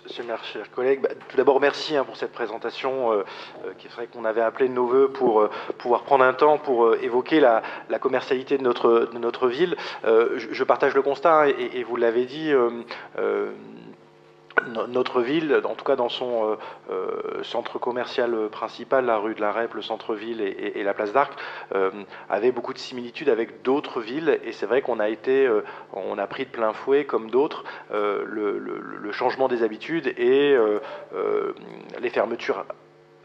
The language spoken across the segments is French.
Monsieur le maire, chers collègues, tout d'abord merci pour cette présentation qui serait qu'on avait appelé de nos voeux pour pouvoir prendre un temps pour évoquer la commercialité de notre ville. Je partage le constat et vous l'avez dit, notre ville, en tout cas dans son centre commercial principal, la rue de la Rep, le centre-ville et la place d'Arc, avait beaucoup de similitudes avec d'autres villes. Et c'est vrai qu'on on a pris de plein fouet, comme d'autres, le changement des habitudes et les fermetures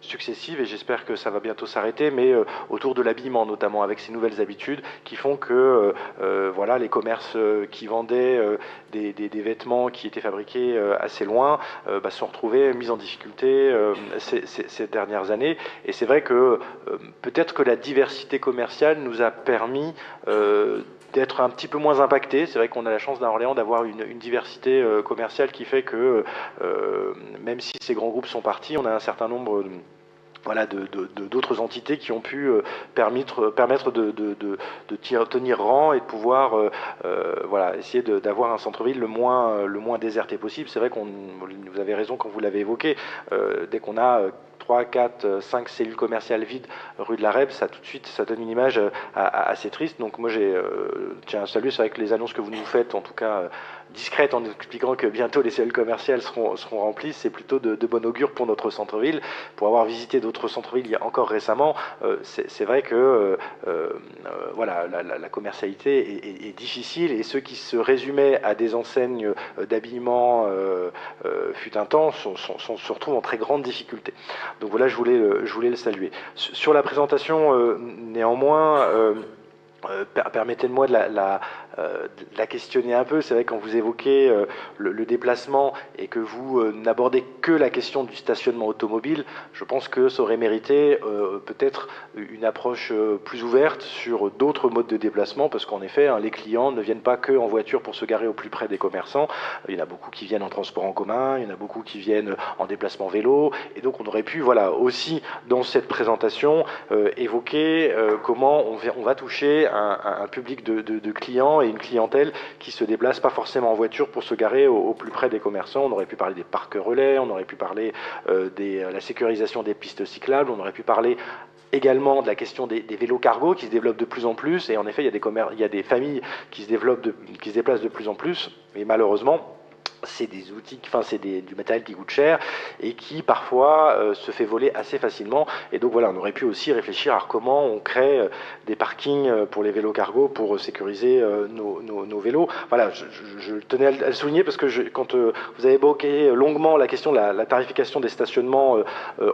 successives, et j'espère que ça va bientôt s'arrêter, mais autour de l'habillement notamment, avec ces nouvelles habitudes qui font que voilà, les commerces qui vendaient des vêtements qui étaient fabriqués assez loin se sont retrouvés mis en difficulté ces dernières années. Et c'est vrai que peut-être que la diversité commerciale nous a permis d'être un petit peu moins impacté. C'est vrai qu'on a la chance d'Orléans d'avoir une diversité commerciale qui fait que même si ces grands groupes sont partis, on a un certain nombre voilà, d'autres entités qui ont pu permettre de tenir rang et de pouvoir voilà, essayer d'avoir un centre-ville le moins déserté possible. C'est vrai vous avez raison quand vous l'avez évoqué, dès qu'on a 3, 4, 5 cellules commerciales vides rue de la Reb, ça tout de suite, ça donne une image assez triste. Donc moi tiens à saluer, c'est vrai que les annonces que vous nous faites, en tout cas discrètes, en expliquant que bientôt les cellules commerciales seront remplies, c'est plutôt de bon augure pour notre centre-ville. Pour avoir visité d'autres centres-villes il y a encore récemment, c'est vrai que voilà, la commercialité est difficile, et ceux qui se résumaient à des enseignes d'habillement fut un temps se retrouvent en très grande difficulté. Donc voilà, je voulais le saluer. Sur la présentation, néanmoins, permettez-moi de la questionner un peu. C'est vrai, quand vous évoquez le déplacement et que vous n'abordez que la question du stationnement automobile, je pense que ça aurait mérité peut-être une approche plus ouverte sur d'autres modes de déplacement, parce qu'en effet, les clients ne viennent pas que en voiture pour se garer au plus près des commerçants. Il y en a beaucoup qui viennent en transport en commun, il y en a beaucoup qui viennent en déplacement vélo, et donc on aurait pu, voilà, aussi dans cette présentation évoquer comment on va toucher un public de clients et une clientèle qui se déplace pas forcément en voiture pour se garer au plus près des commerçants. On aurait pu parler des parcs relais, on aurait pu parler de la sécurisation des pistes cyclables, on aurait pu parler également de la question des vélos cargo qui se développent de plus en plus. Et en effet, il y a des familles qui se déplacent de plus en plus, et malheureusement, c'est des outils, enfin c'est du matériel qui coûte cher et qui parfois se fait voler assez facilement. Et donc voilà, on aurait pu aussi réfléchir à comment on crée des parkings pour les vélos cargo pour sécuriser nos vélos. Voilà, je tenais à le souligner parce que quand vous avez évoqué longuement la question de la tarification des stationnements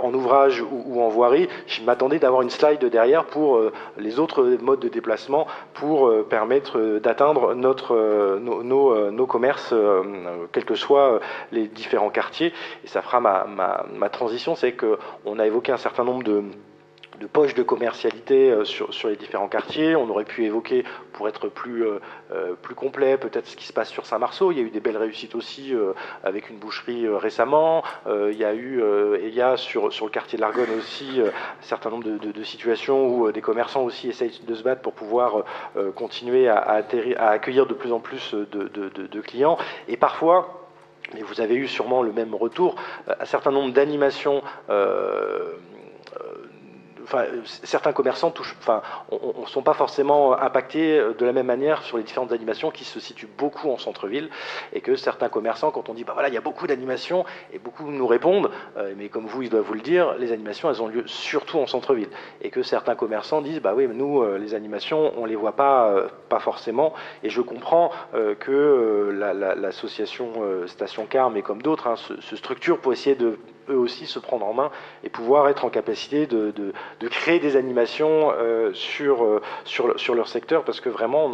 en ouvrage ou en voirie, je m'attendais d'avoir une slide derrière pour les autres modes de déplacement pour permettre d'atteindre nos commerces quels que soient les différents quartiers. Et ça fera ma transition, c'est qu'on a évoqué un certain nombre de poches de commercialité sur les différents quartiers. On aurait pu évoquer, pour être plus complet, peut-être ce qui se passe sur Saint-Marceau. Il y a eu des belles réussites aussi avec une boucherie récemment. Il y a sur le quartier de l'Argonne aussi un certain nombre de situations où des commerçants aussi essayent de se battre pour pouvoir continuer à accueillir de plus en plus de clients. Et parfois, et vous avez eu sûrement le même retour, un certain nombre d'animations certains commerçants ne sont pas forcément impactés de la même manière sur les différentes animations qui se situent beaucoup en centre-ville, et que certains commerçants, quand on dit voilà, il y a beaucoup d'animations, et beaucoup nous répondent mais comme vous, ils doivent vous le dire, les animations elles ont lieu surtout en centre-ville, et que certains commerçants disent oui, mais nous les animations on les voit pas forcément. Et je comprends que l'association Station Car, mais comme d'autres, se structure pour essayer de eux aussi se prendre en main et pouvoir être en capacité de créer des animations sur leur secteur, parce que vraiment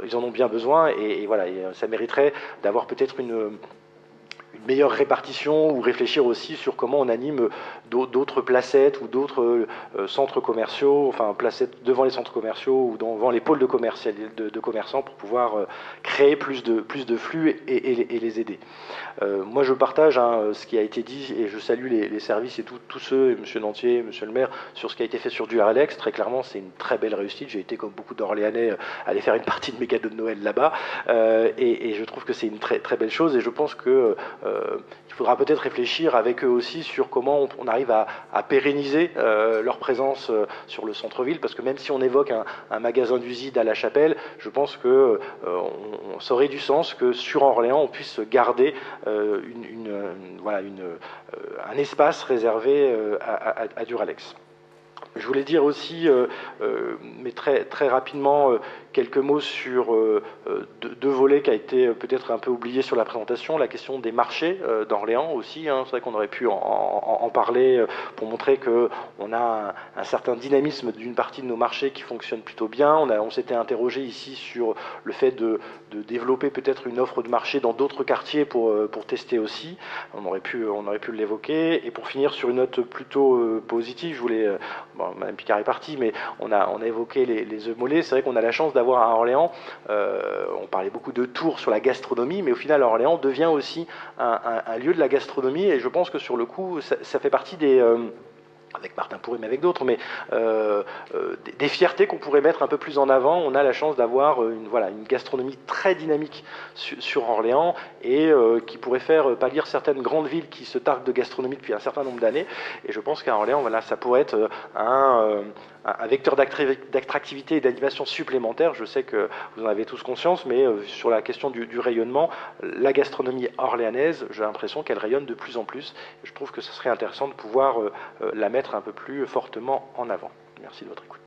ils en ont bien besoin, et voilà, et ça mériterait d'avoir peut-être une meilleure répartition, ou réfléchir aussi sur comment on anime d'autres placettes ou d'autres centres commerciaux, enfin placettes devant les centres commerciaux ou devant les pôles de commerçants, pour pouvoir créer plus de flux et les aider. Moi je partage ce qui a été dit, et je salue les services et tous ceux, et monsieur Nantier, monsieur le maire, sur ce qui a été fait sur du RLX. Très clairement, c'est une très belle réussite. J'ai été, comme beaucoup d'Orléanais, aller faire une partie de mes cadeaux de Noël là-bas, et je trouve que c'est une très, très belle chose, et je pense que il faudra peut-être réfléchir avec eux aussi sur comment on arrive à pérenniser leur présence sur le centre-ville, parce que même si on évoque un magasin d'usine à La Chapelle, je pense que ça aurait du sens que sur Orléans, on puisse garder voilà, un espace réservé à Duralex. Je voulais dire aussi, mais très rapidement, quelques mots sur deux volets qui a été peut-être un peu oublié sur la présentation, la question des marchés d'Orléans aussi. Hein. C'est vrai qu'on aurait pu en parler pour montrer qu'on a un certain dynamisme d'une partie de nos marchés qui fonctionne plutôt bien. On s'était interrogé ici sur le fait de développer peut-être une offre de marché dans d'autres quartiers pour tester aussi. On aurait pu l'évoquer. Et pour finir sur une note plutôt positive, je voulais... Bon, Mme Picard est partie, mais on a évoqué les œufs mollets. C'est vrai qu'on a la chance d'avoir à Orléans, on parlait beaucoup de Tours sur la gastronomie, mais au final, Orléans devient aussi un lieu de la gastronomie, et je pense que sur le coup, ça fait partie des... avec Martin Pourry, mais avec d'autres, mais des fiertés qu'on pourrait mettre un peu plus en avant. On a la chance d'avoir une gastronomie très dynamique sur Orléans, et qui pourrait faire pâlir certaines grandes villes qui se targuent de gastronomie depuis un certain nombre d'années. Et je pense qu'à Orléans, voilà, ça pourrait être un vecteur d'attractivité et d'animation supplémentaire. Je sais que vous en avez tous conscience, mais sur la question du rayonnement, la gastronomie orléanaise, j'ai l'impression qu'elle rayonne de plus en plus. Je trouve que ce serait intéressant de pouvoir la mettre un peu plus fortement en avant. Merci de votre écoute.